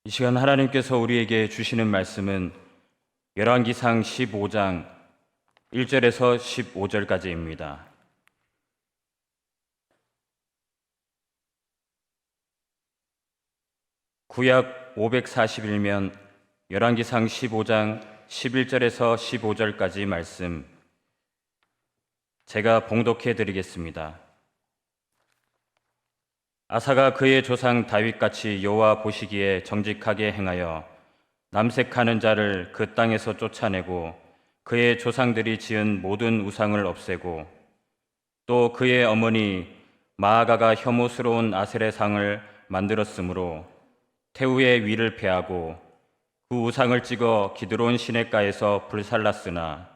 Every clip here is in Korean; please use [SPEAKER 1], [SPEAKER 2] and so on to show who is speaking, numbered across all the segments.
[SPEAKER 1] 이 시간 하나님께서 우리에게 주시는 말씀은 열왕기상 15장 1절에서 15절까지입니다. 구약 541면 열왕기상 15장 11절에서 15절까지 말씀 제가 봉독해 드리겠습니다. 아사가 그의 조상 다윗같이 여호와 보시기에 정직하게 행하여 남색하는 자를 그 땅에서 쫓아내고 그의 조상들이 지은 모든 우상을 없애고 또 그의 어머니 마아가가 혐오스러운 아셀의 상을 만들었으므로 태우의 위를 패하고 그 우상을 찍어 기드론 시냇가에서 불살랐으나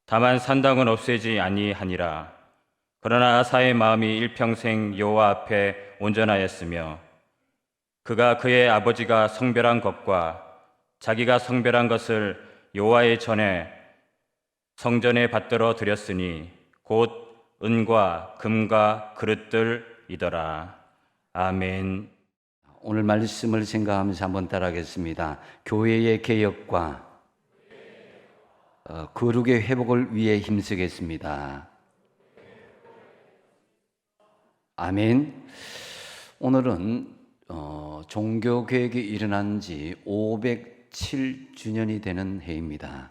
[SPEAKER 1] 다만 산당은 없애지 아니하니라. 그러나 아사의 마음이 일평생 여호와 앞에 온전하였으며 그가 그의 아버지가 성별한 것과 자기가 성별한 것을 여호와의 전에 성전에 받들어 드렸으니 곧 은과 금과 그릇들이더라. 아멘.
[SPEAKER 2] 오늘 말씀을 생각하면서 한번 따라하겠습니다. 교회의 개혁과 거룩의 회복을 위해 힘쓰겠습니다. 아멘. 오늘은 종교개혁이 일어난 지 507주년이 되는 해입니다.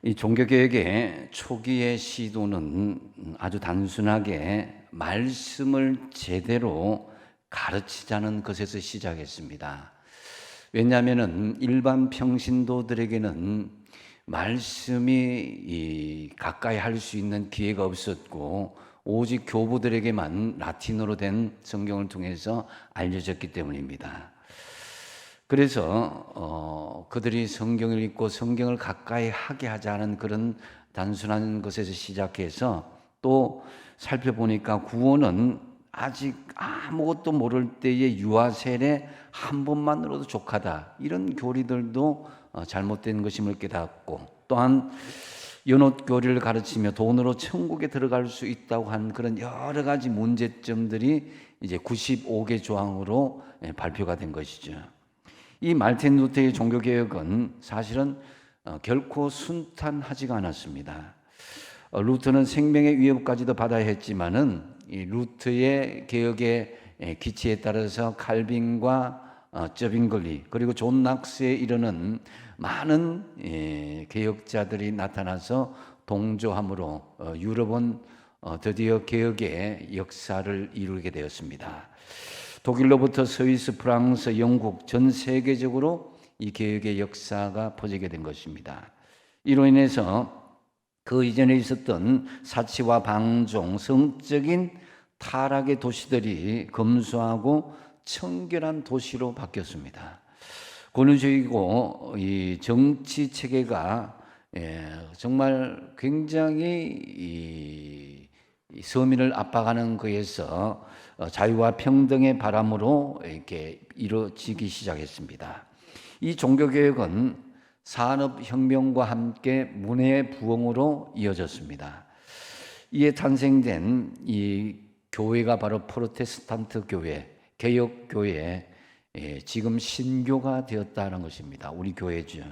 [SPEAKER 2] 이 종교개혁의 초기의 시도는 아주 단순하게 말씀을 제대로 가르치자는 것에서 시작했습니다. 왜냐하면 일반 평신도들에게는 말씀이 가까이 할 수 있는 기회가 없었고 오직 교부들에게만 라틴어로 된 성경을 통해서 알려졌기 때문입니다. 그래서 그들이 성경을 읽고 성경을 가까이 하게 하자는 그런 단순한 것에서 시작해서 또 살펴보니까 구원은 아직 아무것도 모를 때의 유아 세례 한 번만으로도 족하다, 이런 교리들도 잘못된 것임을 깨닫고, 또한 연옷교리를 가르치며 돈으로 천국에 들어갈 수 있다고 한 그런 여러 가지 문제점들이 이제 95개 조항으로 발표가 된 것이죠. 이 말틴 루터의 종교개혁은 사실은 결코 순탄하지가 않았습니다. 루터는 생명의 위협까지도 받아야 했지만은 이 루터의 개혁의 기치에 따라서 칼빈과 저빙글리 그리고 존 낙스에 이르는 많은 개혁자들이 나타나서 동조함으로 유럽은 드디어 개혁의 역사를 이루게 되었습니다. 독일로부터 스위스, 프랑스, 영국 전 세계적으로 이 개혁의 역사가 퍼지게 된 것입니다. 이로 인해서 그 이전에 있었던 사치와 방종, 성적인 타락의 도시들이 검소하고 청결한 도시로 바뀌었습니다. 권위주의고 이 정치 체계가 정말 굉장히 이 서민을 압박하는 거에서 자유와 평등의 바람으로 이렇게 이루어지기 시작했습니다. 이 종교개혁은 산업혁명과 함께 문화의 부흥으로 이어졌습니다. 이에 탄생된 이 교회가 바로 프로테스탄트 교회, 개혁교회, 지금 신교가 되었다는 것입니다. 우리 교회죠.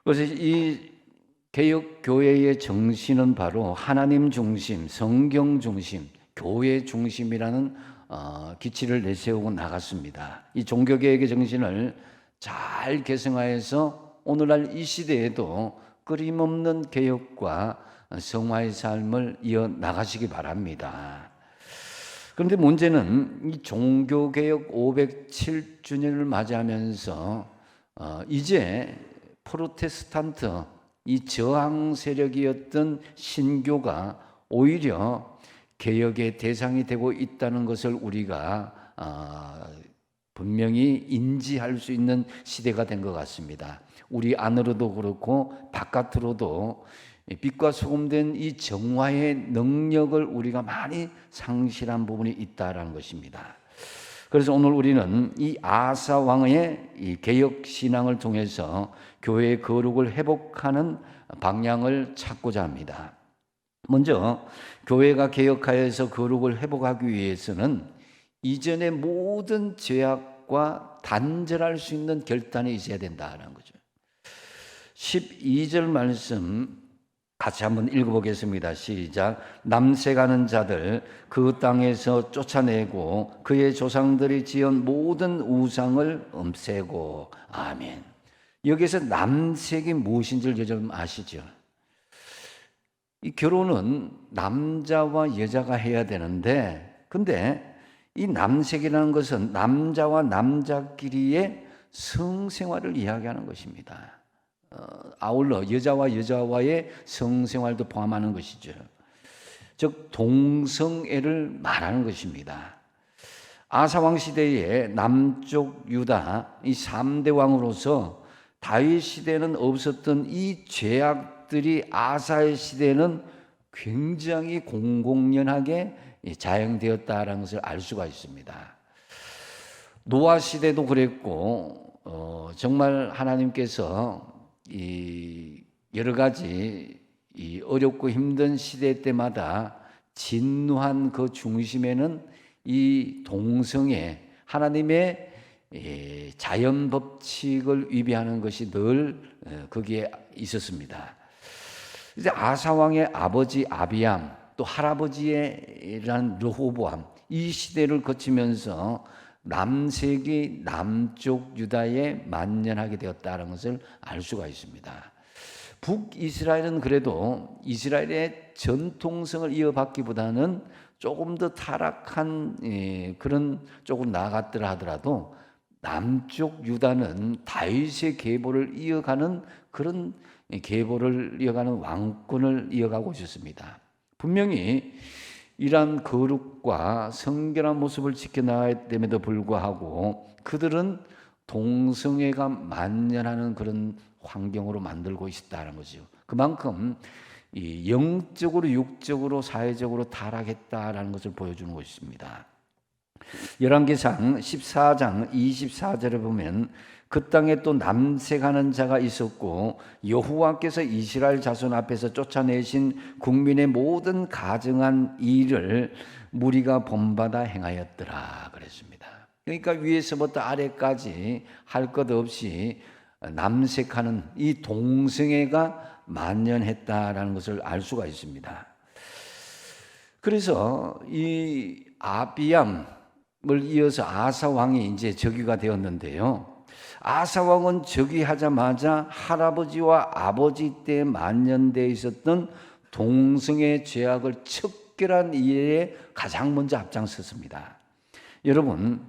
[SPEAKER 2] 그래서 이 개혁교회의 정신은 바로 하나님 중심, 성경 중심, 교회 중심이라는 기치를 내세우고 나갔습니다. 이 종교개혁의 정신을 잘 계승하여서 오늘날 이 시대에도 끊임없는 개혁과 성화의 삶을 이어나가시기 바랍니다. 그런데 문제는 이 종교개혁 507주년을 맞이하면서 이제 프로테스탄트, 이 저항 세력이었던 신교가 오히려 개혁의 대상이 되고 있다는 것을 우리가 분명히 인지할 수 있는 시대가 된 것 같습니다. 우리 안으로도 그렇고 바깥으로도 빛과 소금된 이 정화의 능력을 우리가 많이 상실한 부분이 있다라는 것입니다. 그래서 오늘 우리는 이 아사 왕의 이 개혁 신앙을 통해서 교회의 거룩을 회복하는 방향을 찾고자 합니다. 먼저 교회가 개혁하여서 거룩을 회복하기 위해서는 이전의 모든 죄악 생각과 단절할 수 있는 결단이 있어야 된다는 거죠. 12절 말씀 같이 한번 읽어보겠습니다. 시작. 남색하는 자들 그 땅에서 쫓아내고 그의 조상들이 지은 모든 우상을 없애고. 아멘. 여기서 남색이 무엇인지를 여러분 아시죠? 이 결혼은 남자와 여자가 해야 되는데, 근데 이 남색이라는 것은 남자와 남자끼리의 성생활을 이야기하는 것입니다. 아울러 여자와 여자와의 성생활도 포함하는 것이죠. 즉 동성애를 말하는 것입니다. 아사왕 시대에 남쪽 유다 이 3대 왕으로서 다윗 시대에는 없었던 이 죄악들이 아사의 시대에는 굉장히 공공연하게 자행되었다는 것을 알 수가 있습니다. 노아 시대도 그랬고 정말 하나님께서 이 여러 가지 이 어렵고 힘든 시대 때마다 진노한 그 중심에는 이 동성애, 하나님의 자연 법칙을 위배하는 것이 늘 거기에 있었습니다. 이제 아사 왕의 아버지 아비암, 또 할아버지란 르호보암, 이 시대를 거치면서 남색이 남쪽 유다에 만연하게 되었다는 것을 알 수가 있습니다. 북이스라엘은 그래도 이스라엘의 전통성을 이어받기보다는 조금 더 타락한 그런 조금 나아갔더라 하더라도 남쪽 유다는 다윗의 계보를 이어가는 그런 계보를 이어가는 왕권을 이어가고 있었습니다. 분명히 이러한 거룩과 성결한 모습을 지켜나가야 됨에도 불구하고 그들은 동성애가 만연하는 그런 환경으로 만들고 있다는 거죠. 그만큼 이 영적으로 육적으로 사회적으로 타락했다라는 것을 보여주는 것입니다. 열왕기상 14장 24절에 보면 그 땅에 또 남색하는 자가 있었고 여호와께서 이스라엘 자손 앞에서 쫓아내신 국민의 모든 가증한 일을 무리가 본받아 행하였더라 그랬습니다. 그러니까 위에서부터 아래까지 할 것 없이 남색하는 이 동성애가 만연했다라는 것을 알 수가 있습니다. 그래서 이 아비암을 이어서 아사 왕이 이제 즉위가 되었는데요. 아사 왕은 즉위하자마자 할아버지와 아버지 때 만연되어 있었던 동성애 죄악을 척결한 일에 가장 먼저 앞장섰습니다. 여러분,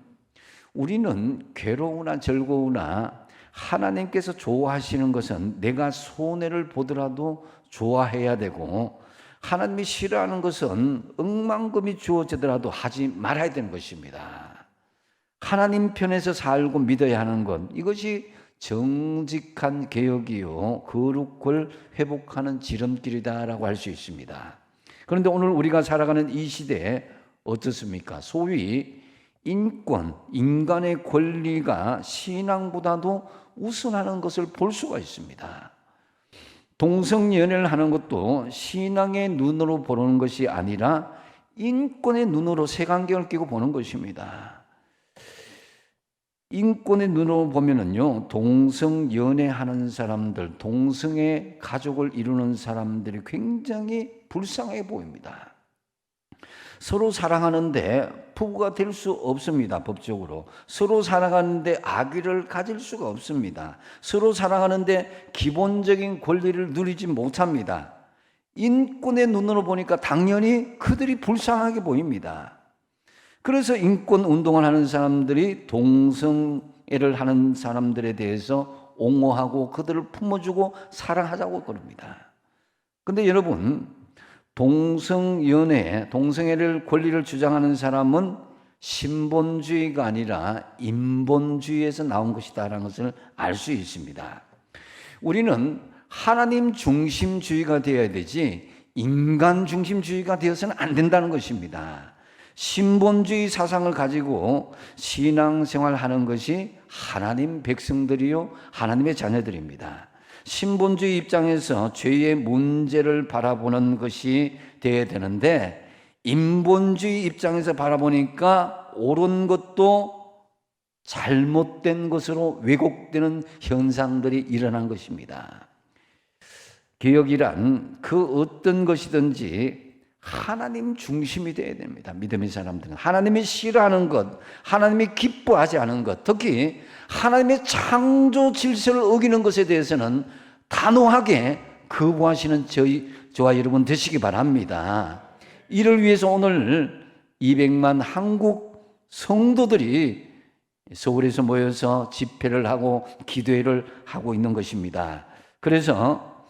[SPEAKER 2] 우리는 괴로우나 즐거우나 하나님께서 좋아하시는 것은 내가 손해를 보더라도 좋아해야 되고, 하나님이 싫어하는 것은 억만금이 주어지더라도 하지 말아야 되는 것입니다. 하나님 편에서 살고 믿어야 하는 것, 이것이 정직한 개혁이요 거룩을 회복하는 지름길이다라고 할 수 있습니다. 그런데 오늘 우리가 살아가는 이 시대에 어떻습니까? 소위 인권, 인간의 권리가 신앙보다도 우선하는 것을 볼 수가 있습니다. 동성연애를 하는 것도 신앙의 눈으로 보는 것이 아니라 인권의 눈으로 색안경을 끼고 보는 것입니다. 인권의 눈으로 보면은요, 동성연애하는 사람들, 동성애 가족을 이루는 사람들이 굉장히 불쌍해 보입니다. 서로 사랑하는데 부부가 될 수 없습니다. 법적으로. 서로 사랑하는데 아기를 가질 수가 없습니다. 서로 사랑하는데 기본적인 권리를 누리지 못합니다. 인권의 눈으로 보니까 당연히 그들이 불쌍하게 보입니다. 그래서 인권 운동을 하는 사람들이 동성애를 하는 사람들에 대해서 옹호하고 그들을 품어주고 사랑하자고 그럽니다. 그런데 여러분, 동성연애, 동성애를 권리를 주장하는 사람은 신본주의가 아니라 인본주의에서 나온 것이다라는 것을 알 수 있습니다. 우리는 하나님 중심주의가 되어야 되지 인간 중심주의가 되어서는 안 된다는 것입니다. 신본주의 사상을 가지고 신앙생활하는 것이 하나님 백성들이요 하나님의 자녀들입니다. 신본주의 입장에서 죄의 문제를 바라보는 것이 되어야 되는데, 인본주의 입장에서 바라보니까 옳은 것도 잘못된 것으로 왜곡되는 현상들이 일어난 것입니다. 개혁이란 그 어떤 것이든지 하나님 중심이 되어야 됩니다. 믿음의 사람들은 하나님이 싫어하는 것, 하나님이 기뻐하지 않은 것, 특히 하나님의 창조 질서를 어기는 것에 대해서는 단호하게 거부하시는 저와 여러분 되시기 바랍니다. 이를 위해서 오늘 200만 한국 성도들이 서울에서 모여서 집회를 하고 기도회를 하고 있는 것입니다. 그래서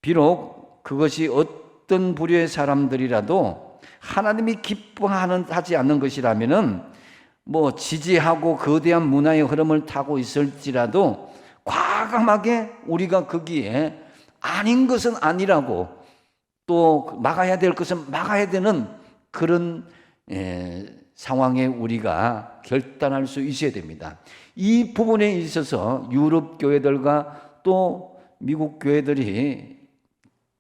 [SPEAKER 2] 비록 그것이 어떤 부류의 사람들이라도 하나님이 기뻐하지 않는 것이라면은 뭐 지지하고 거대한 문화의 흐름을 타고 있을지라도 과감하게 우리가 거기에 아닌 것은 아니라고 또 막아야 될 것은 막아야 되는 그런 상황에 우리가 결단할 수 있어야 됩니다. 이 부분에 있어서 유럽 교회들과 또 미국 교회들이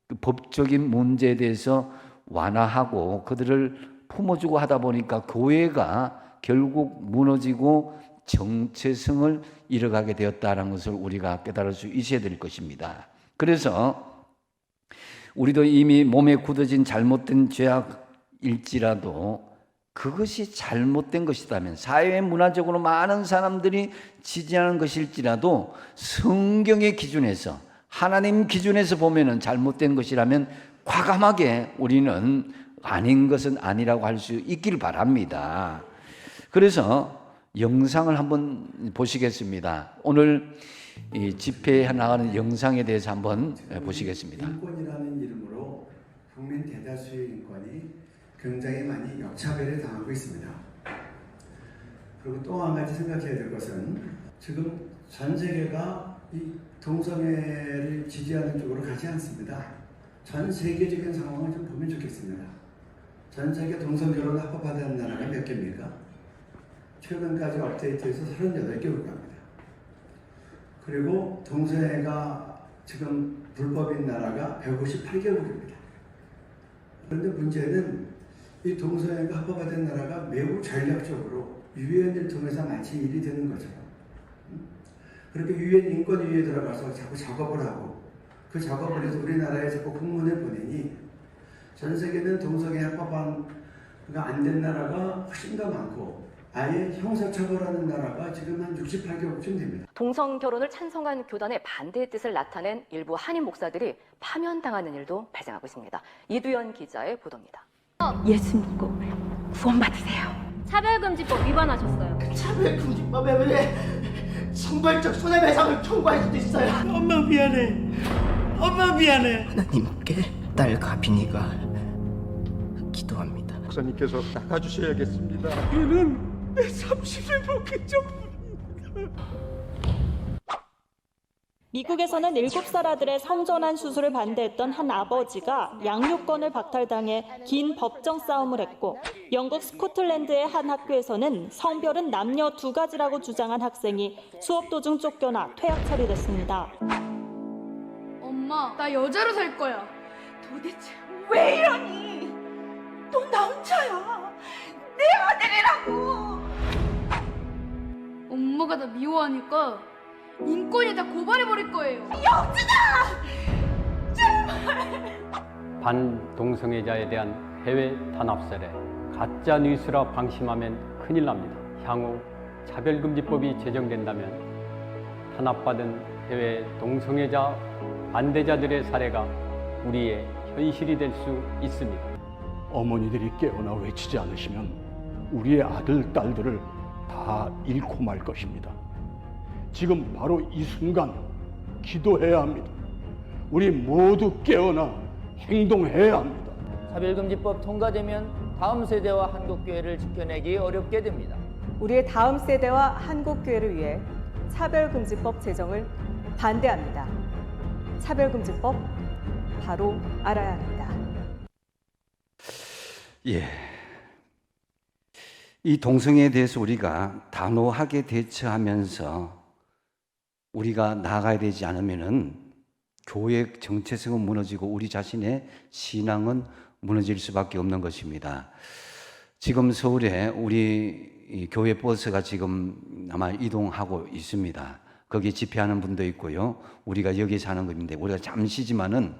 [SPEAKER 2] 그 법적인 문제에 대해서 완화하고 그들을 품어주고 하다 보니까 교회가 결국 무너지고 정체성을 잃어가게 되었다는 것을 우리가 깨달을 수 있어야 될 것입니다. 그래서 우리도 이미 몸에 굳어진 잘못된 죄악일지라도 그것이 잘못된 것이라면, 사회 문화적으로 많은 사람들이 지지하는 것일지라도 성경의 기준에서, 하나님 기준에서 보면은 잘못된 것이라면 과감하게 우리는 아닌 것은 아니라고 할 수 있길 바랍니다. 그래서 영상을 한번 보시겠습니다. 오늘 이 집회에 나가는 영상에 대해서 한번 보시겠습니다.
[SPEAKER 3] 인권이라는 이름으로 국민 대다수의 인권이 굉장히 많이 역차별에 당하고 있습니다. 그리고 또 한 가지 생각해야 될 것은 지금 전 세계가 이 동성애를 지지하는 쪽으로 가지 않습니다. 전 세계적인 상황을 좀 보면 좋겠습니다. 전 세계 동성결혼 합법화된 나라가 몇 개입니까? 최근까지 업데이트해서 38개국입니다. 그리고 동성애가 지금 불법인 나라가 158개국입니다. 그런데 문제는 이 동성애가 합법화된 나라가 매우 전략적으로 유엔을 통해서 마치 일이 되는 거죠. 그렇게 유엔 인권위에 들어가서 자꾸 작업을 하고 그 작업을 해서 우리나라에 자꾸 공문을 보내니 전 세계는 동성애 합법화가 안 된 나라가 훨씬 더 많고 아예 형사처벌하는 나라가 지금 한 68개국쯤 됩니다.
[SPEAKER 4] 동성 결혼을 찬성한 교단의 반대의 뜻을 나타낸 일부 한인 목사들이 파면당하는 일도 발생하고 있습니다. 이두연 기자의 보도입니다.
[SPEAKER 5] 예수 믿고 구원받으세요.
[SPEAKER 6] 차별금지법 위반하셨어요.
[SPEAKER 7] 차별금지법에 의해 성벌적 손해배상을 청구할 수도 있어요.
[SPEAKER 8] 엄마 미안해. 엄마 미안해.
[SPEAKER 7] 하나님께 딸 가빈이가 기도합니다.
[SPEAKER 9] 목사님께서 나가주셔야겠습니다.
[SPEAKER 8] 얘는 내 30일 먹기 전부입니다.
[SPEAKER 5] 미국에서는 7살 아들의 성전환 수술을 반대했던 한 아버지가 양육권을 박탈당해 긴 법정 싸움을 했고, 영국 스코틀랜드의 한 학교에서는 성별은 남녀 두 가지라고 주장한 학생이 수업 도중 쫓겨나 퇴학 처리됐습니다.
[SPEAKER 6] 엄마, 나 여자로 살 거야.
[SPEAKER 10] 도대체 왜 이러니? 너 남자야. 내 아들이라고.
[SPEAKER 6] 엄마가 나 미워하니까 인권에다 고발해버릴 거예요.
[SPEAKER 10] 영진아! 제발!
[SPEAKER 11] 반동성애자에 대한 해외 탄압설에 가짜 뉴스라 방심하면 큰일 납니다. 향후 차별금지법이 제정된다면 탄압받은 해외 동성애자 반대자들의 사례가 우리의 현실이 될 수 있습니다.
[SPEAKER 9] 어머니들이 깨어나 외치지 않으시면 우리의 아들, 딸들을 다 잃고 말 것입니다. 지금 바로 이 순간 기도해야 합니다. 우리 모두 깨어나 행동해야 합니다.
[SPEAKER 12] 차별금지법 통과되면 다음 세대와 한국교회를 지켜내기 어렵게 됩니다.
[SPEAKER 13] 우리의 다음 세대와 한국교회를 위해 차별금지법 제정을 반대합니다. 차별금지법 바로 알아야 합니다.
[SPEAKER 2] 예. 이 동성애에 대해서 우리가 단호하게 대처하면서 우리가 나아가야 되지 않으면은 교회 정체성은 무너지고 우리 자신의 신앙은 무너질 수밖에 없는 것입니다. 지금 서울에 우리 이 교회 버스가 지금 아마 이동하고 있습니다. 거기 집회하는 분도 있고요. 우리가 여기 사는 겁니다. 우리가 잠시지만은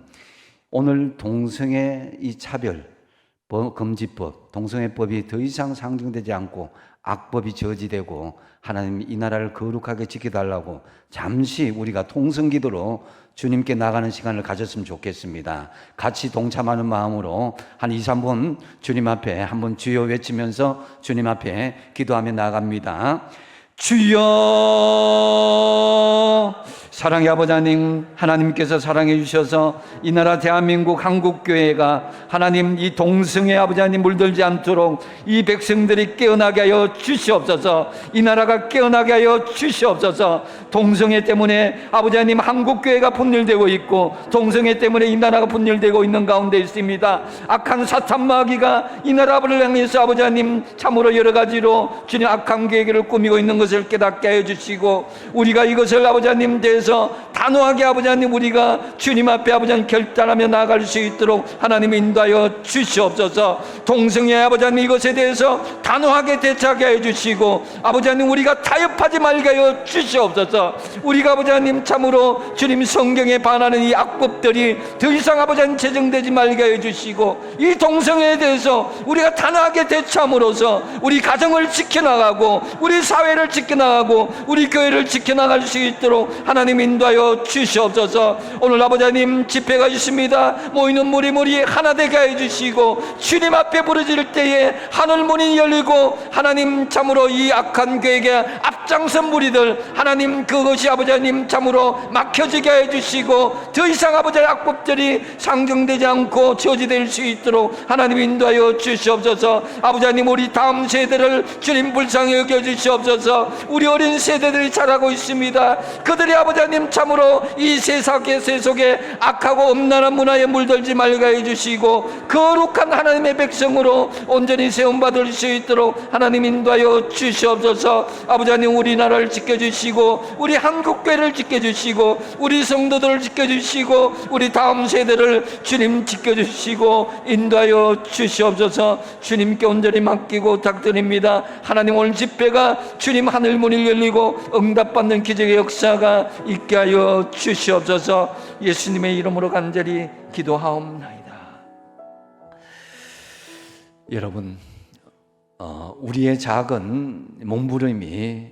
[SPEAKER 2] 오늘 동성애 이 차별 금지법, 동성애법이 더 이상 상정되지 않고 악법이 저지되고 하나님 이 나라를 거룩하게 지켜달라고 잠시 우리가 통성기도로 주님께 나가는 시간을 가졌으면 좋겠습니다. 같이 동참하는 마음으로 한 2, 3분 주님 앞에 한번 주여 외치면서 주님 앞에 기도하며 나갑니다. 주여, 사랑의 아버지 하나님, 하나님께서 사랑해 주셔서 이 나라 대한민국 한국교회가 하나님 이 동성애 아버지 하나님 물들지 않도록 이 백성들이 깨어나게 하여 주시옵소서. 이 나라가 깨어나게 하여 주시옵소서. 동성애 때문에 아버지 하나님 한국교회가 분열되고 있고 동성애 때문에 이 나라가 분열되고 있는 가운데 있습니다. 악한 사탄 마귀가 이 나라를 향해서 아버지 하나님 참으로 여러 가지로 주님 악한 계획을 꾸미고 있는 것을 깨닫게 해주시고 우리가 이것을 아버지 하나님 대해서 단호하게 아버지 하나님 우리가 주님 앞에 아버지 하나님 결단하며 나아갈 수 있도록 하나님 인도하여 주시옵소서. 동성애 아버지 하나님 이것에 대해서 단호하게 대처하게 해주시고 아버지 하나님 우리가 타협하지 말게 하여 주시옵소서. 우리가 아버지 하나님 참으로 주님 성경에 반하는 이 악법들이 더 이상 아버지 하나님 제정되지 말게 해주시고 이 동성애에 대해서 우리가 단호하게 대처함으로써 우리 가정을 지켜나가고 우리 사회를 지켜나가고 우리 교회를 지켜나갈 수 있도록 하나님 인도하여 주시옵소서. 오늘 아버지 하나님 집회가 있습니다. 모이는 무리 하나 되게 해주시고 주님 앞에 부르짖을 때에 하늘 문이 열리고 하나님 참으로 이 악한 계획에 앞장선 무리들 하나님 그것이 아버지 하나님 참으로 막혀지게 해주시고 더 이상 아버지 악법들이 상정되지 않고 저지될 수 있도록 하나님 인도하여 주시옵소서. 아버지 하나님 우리 다음 세대를 주님 불쌍히 여겨주시옵소서. 우리 어린 세대들이 자라고 있습니다. 그들이 아버지 하나님 참으로 이 세상의 세속에 악하고 음란한 문화에 물들지 말게 해주시고 거룩한 하나님의 백성으로 온전히 세움받을 수 있도록 하나님 인도하여 주시옵소서. 아버지 하나님 우리나라를 지켜주시고 우리 한국교회를 지켜주시고 우리 성도들을 지켜주시고 우리 다음 세대를 주님 지켜주시고 인도하여 주시옵소서. 주님께 온전히 맡기고 부탁드립니다. 하나님 오늘 집회가 주님 하늘 문이 열리고 응답받는 기적의 역사가 있게 하여 주시옵소서. 예수님의 이름으로 간절히 기도하옵나이다. 여러분 우리의 작은 몸부림이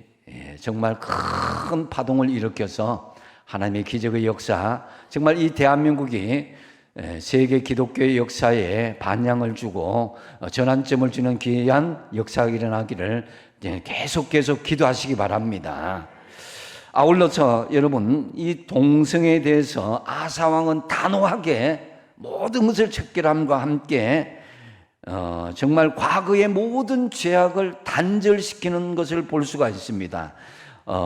[SPEAKER 2] 정말 큰 파동을 일으켜서 하나님의 기적의 역사 정말 이 대한민국이 세계 기독교의 역사에 반향을 주고 전환점을 주는 귀한 역사가 일어나기를 계속 기도하시기 바랍니다. 아울러서 여러분 이 동성애에 대해서 아사왕은 단호하게 모든 것을 척결함과 함께 정말 과거의 모든 죄악을 단절시키는 것을 볼 수가 있습니다.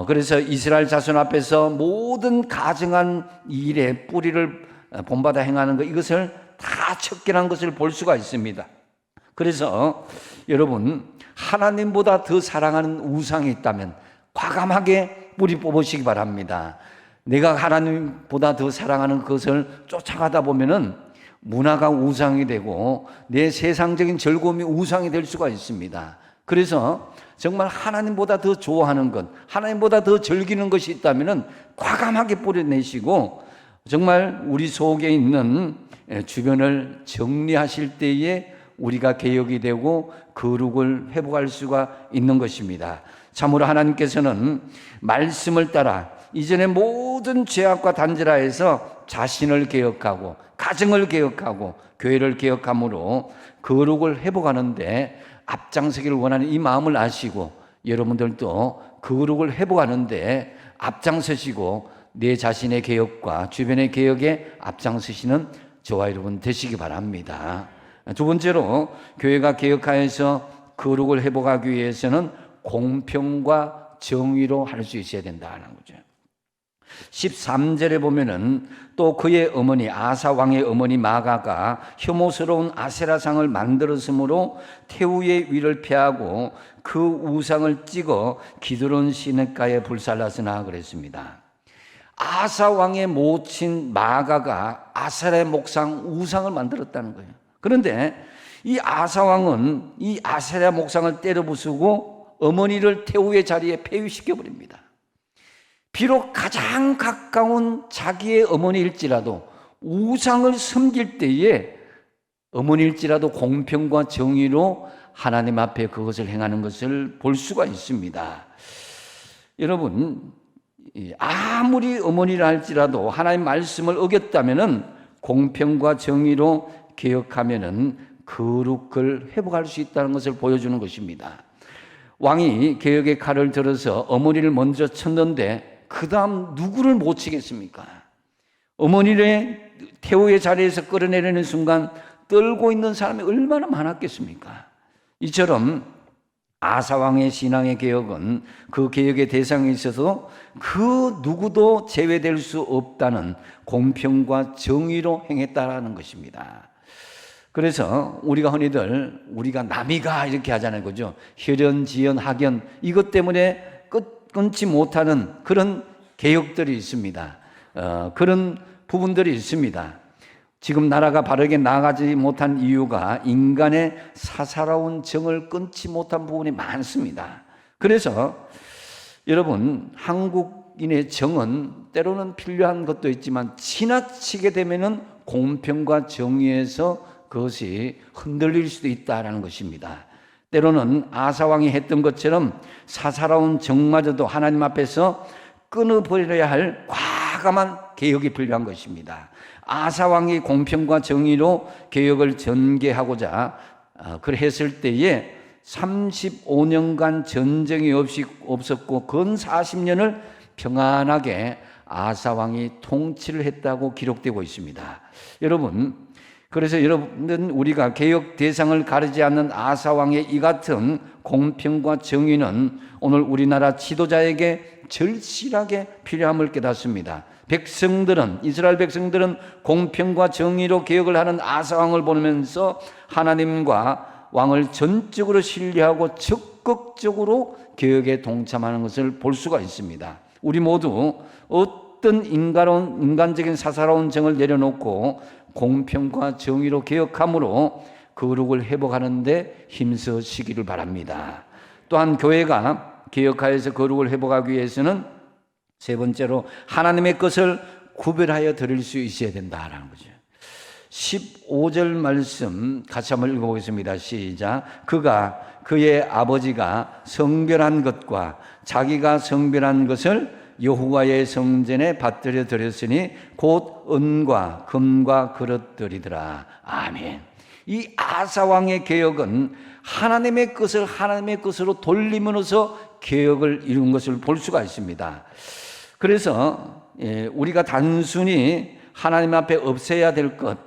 [SPEAKER 2] 그래서 이스라엘 자손 앞에서 모든 가증한 일의 뿌리를 본받아 행하는 것 이것을 다 척결한 것을 볼 수가 있습니다. 그래서 여러분 하나님보다 더 사랑하는 우상이 있다면 과감하게 뿌리 뽑으시기 바랍니다. 내가 하나님보다 더 사랑하는 것을 쫓아가다 보면은 문화가 우상이 되고 내 세상적인 즐거움이 우상이 될 수가 있습니다. 그래서 정말 하나님보다 더 좋아하는 것, 하나님보다 더 즐기는 것이 있다면은 과감하게 뿌려내시고 정말 우리 속에 있는 주변을 정리하실 때에 우리가 개혁이 되고 거룩을 회복할 수가 있는 것입니다. 참으로 하나님께서는 말씀을 따라 이전의 모든 죄악과 단절하여서 자신을 개혁하고 가정을 개혁하고 교회를 개혁함으로 거룩을 회복하는데 앞장서기를 원하는 이 마음을 아시고 여러분들도 거룩을 회복하는데 앞장서시고 내 자신의 개혁과 주변의 개혁에 앞장서시는 저와 여러분 되시기 바랍니다. 두 번째로 교회가 개혁하여서 거룩을 회복하기 위해서는 공평과 정의로 할 수 있어야 된다는 거죠. 13절에 보면은 또 그의 어머니 아사 왕의 어머니 마가가 혐오스러운 아세라상을 만들었으므로 태우의 위를 피하고 그 우상을 찍어 기드론 시냇가에 불살랐으나 그랬습니다. 아사 왕의 모친 마가가 아세라의 목상 우상을 만들었다는 거예요. 그런데 이 아사왕은 이 아세랴 목상을 때려 부수고 어머니를 태우의 자리에 폐위시켜 버립니다. 비록 가장 가까운 자기의 어머니일지라도 우상을 섬길 때에 어머니일지라도 공평과 정의로 하나님 앞에 그것을 행하는 것을 볼 수가 있습니다. 여러분, 아무리 어머니라 할지라도 하나님 말씀을 어겼다면은 공평과 정의로 개혁하면은 거룩을 회복할 수 있다는 것을 보여주는 것입니다. 왕이 개혁의 칼을 들어서 어머니를 먼저 쳤는데 그 다음 누구를 못 치겠습니까? 어머니를 태우의 자리에서 끌어내리는 순간 떨고 있는 사람이 얼마나 많았겠습니까? 이처럼 아사왕의 신앙의 개혁은 그 개혁의 대상에 있어서 그 누구도 제외될 수 없다는 공평과 정의로 행했다라는 것입니다. 그래서 우리가 흔히들 우리가 남이가 이렇게 하잖아요, 그죠? 혈연, 지연, 학연 이것 때문에 끊지 못하는 그런 개혁들이 있습니다. 그런 부분들이 있습니다. 지금 나라가 바르게 나아가지 못한 이유가 인간의 사사로운 정을 끊지 못한 부분이 많습니다. 그래서 여러분, 한국인의 정은 때로는 필요한 것도 있지만 지나치게 되면은 공평과 정의에서 그것이 흔들릴 수도 있다라는 것입니다. 때로는 아사왕이 했던 것처럼 사사로운 정마저도 하나님 앞에서 끊어버려야 할 과감한 개혁이 필요한 것입니다. 아사왕이 공평과 정의로 개혁을 전개하고자 그랬을 때에 35년간 전쟁이 없었고 근 40년을 평안하게 아사왕이 통치를 했다고 기록되고 있습니다. 여러분, 그래서 여러분은 우리가 개혁 대상을 가리지 않는 아사왕의 이 같은 공평과 정의는 오늘 우리나라 지도자에게 절실하게 필요함을 깨닫습니다. 이스라엘 백성들은 공평과 정의로 개혁을 하는 아사왕을 보면서 하나님과 왕을 전적으로 신뢰하고 적극적으로 개혁에 동참하는 것을 볼 수가 있습니다. 우리 모두 어떤 인간적인 사사로운 정을 내려놓고 공평과 정의로 개혁함으로 거룩을 회복하는 데 힘쓰시기를 바랍니다. 또한 교회가 개혁하여서 거룩을 회복하기 위해서는 세 번째로 하나님의 것을 구별하여 드릴 수 있어야 된다라는 거죠. 15절 말씀 같이 한번 읽어보겠습니다. 시작. 그의 아버지가 성별한 것과 자기가 성별한 것을 여호와의 성전에 받들여 드렸으니 곧 은과 금과 그릇들이더라. 아멘. 이 아사왕의 개혁은 하나님의 것을 하나님의 것으로 돌림으로써 개혁을 이룬 것을 볼 수가 있습니다. 그래서 우리가 단순히 하나님 앞에 없애야 될 것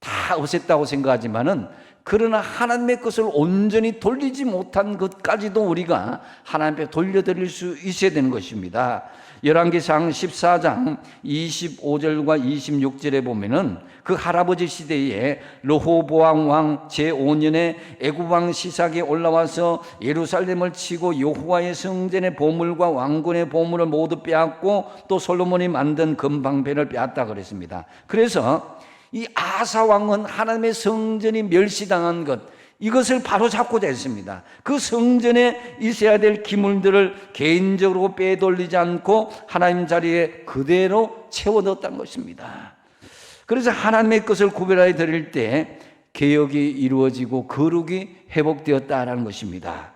[SPEAKER 2] 다 없앴다고 생각하지만은 그러나 하나님의 것을 온전히 돌리지 못한 것까지도 우리가 하나님 앞에 돌려드릴 수 있어야 되는 것입니다. 열왕기상 14장 25절과 26절에 보면은 그 할아버지 시대에 르호보암 왕 제5년에 애굽 왕 시삭이 올라와서 예루살렘을 치고 여호와의 성전의 보물과 왕궁의 보물을 모두 빼앗고 또 솔로몬이 만든 금방패를 빼앗다 그랬습니다. 그래서 이 아사 왕은 하나님의 성전이 멸시당한 것 이것을 바로 잡고자 했습니다. 그 성전에 있어야 될 기물들을 개인적으로 빼돌리지 않고 하나님 자리에 그대로 채워 넣었다는 것입니다. 그래서 하나님의 것을 구별하여 드릴 때 개혁이 이루어지고 거룩이 회복되었다라는 것입니다.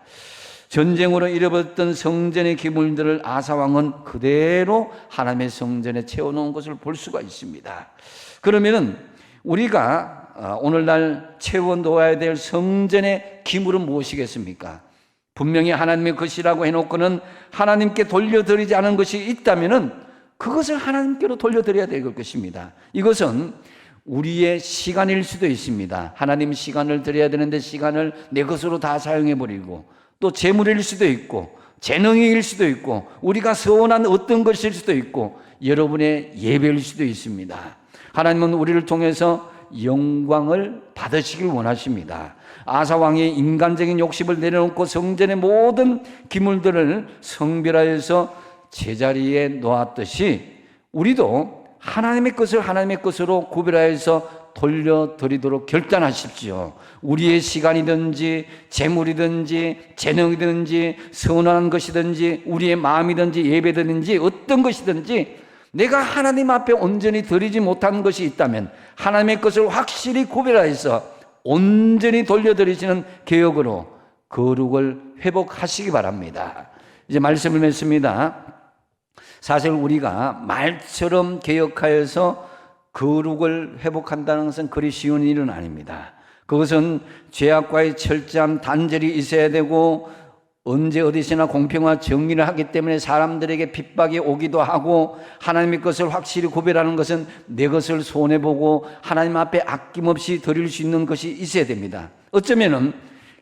[SPEAKER 2] 전쟁으로 잃어버렸던 성전의 기물들을 아사왕은 그대로 하나님의 성전에 채워놓은 것을 볼 수가 있습니다. 그러면은 우리가 오늘날 채워놓아야 될 성전의 기물은 무엇이겠습니까? 분명히 하나님의 것이라고 해놓고는 하나님께 돌려드리지 않은 것이 있다면은 그것을 하나님께로 돌려드려야 될 것입니다. 이것은 우리의 시간일 수도 있습니다. 하나님 시간을 드려야 되는데 시간을 내 것으로 다 사용해버리고 또 재물일 수도 있고 재능일 수도 있고 우리가 서원한 어떤 것일 수도 있고 여러분의 예배일 수도 있습니다. 하나님은 우리를 통해서 영광을 받으시길 원하십니다. 아사왕이 인간적인 욕심을 내려놓고 성전의 모든 기물들을 성별하여서 제자리에 놓았듯이 우리도 하나님의 것을 하나님의 것으로 구별하여서 돌려드리도록 결단하십시오. 우리의 시간이든지 재물이든지 재능이든지 선한 것이든지 우리의 마음이든지 예배든지 어떤 것이든지 내가 하나님 앞에 온전히 드리지 못한 것이 있다면 하나님의 것을 확실히 구별하여서 온전히 돌려드리시는 개혁으로 거룩을 회복하시기 바랍니다. 이제 말씀을 맺습니다. 사실 우리가 말처럼 개혁하여서 거룩을 회복한다는 것은 그리 쉬운 일은 아닙니다. 그것은 죄악과의 철저한 단절이 있어야 되고 언제 어디서나 공평과 정의를 하기 때문에 사람들에게 핍박이 오기도 하고 하나님의 것을 확실히 구별하는 것은 내 것을 손해보고 하나님 앞에 아낌없이 드릴 수 있는 것이 있어야 됩니다. 어쩌면은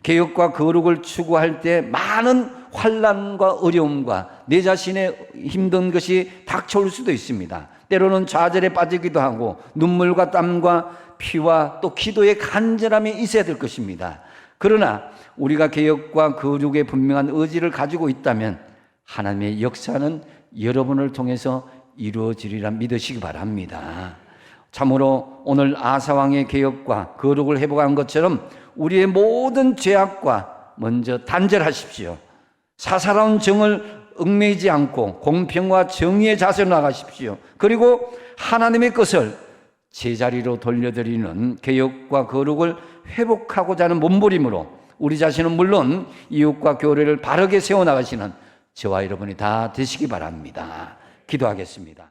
[SPEAKER 2] 개혁과 거룩을 추구할 때 많은 환난과 어려움과 내 자신의 힘든 것이 닥쳐올 수도 있습니다. 때로는 좌절에 빠지기도 하고 눈물과 땀과 피와 또 기도의 간절함이 있어야 될 것입니다. 그러나 우리가 개혁과 거룩의 분명한 의지를 가지고 있다면 하나님의 역사는 여러분을 통해서 이루어지리라 믿으시기 바랍니다. 참으로 오늘 아사왕의 개혁과 거룩을 회복한 것처럼 우리의 모든 죄악과 먼저 단절하십시오. 사사로운 정을 얽매이지 않고 공평과 정의의 자세로 나가십시오. 그리고 하나님의 것을 제자리로 돌려드리는 개혁과 거룩을 회복하고자 하는 몸부림으로 우리 자신은 물론 이웃과 교회를 바르게 세워나가시는 저와 여러분이 다 되시기 바랍니다. 기도하겠습니다.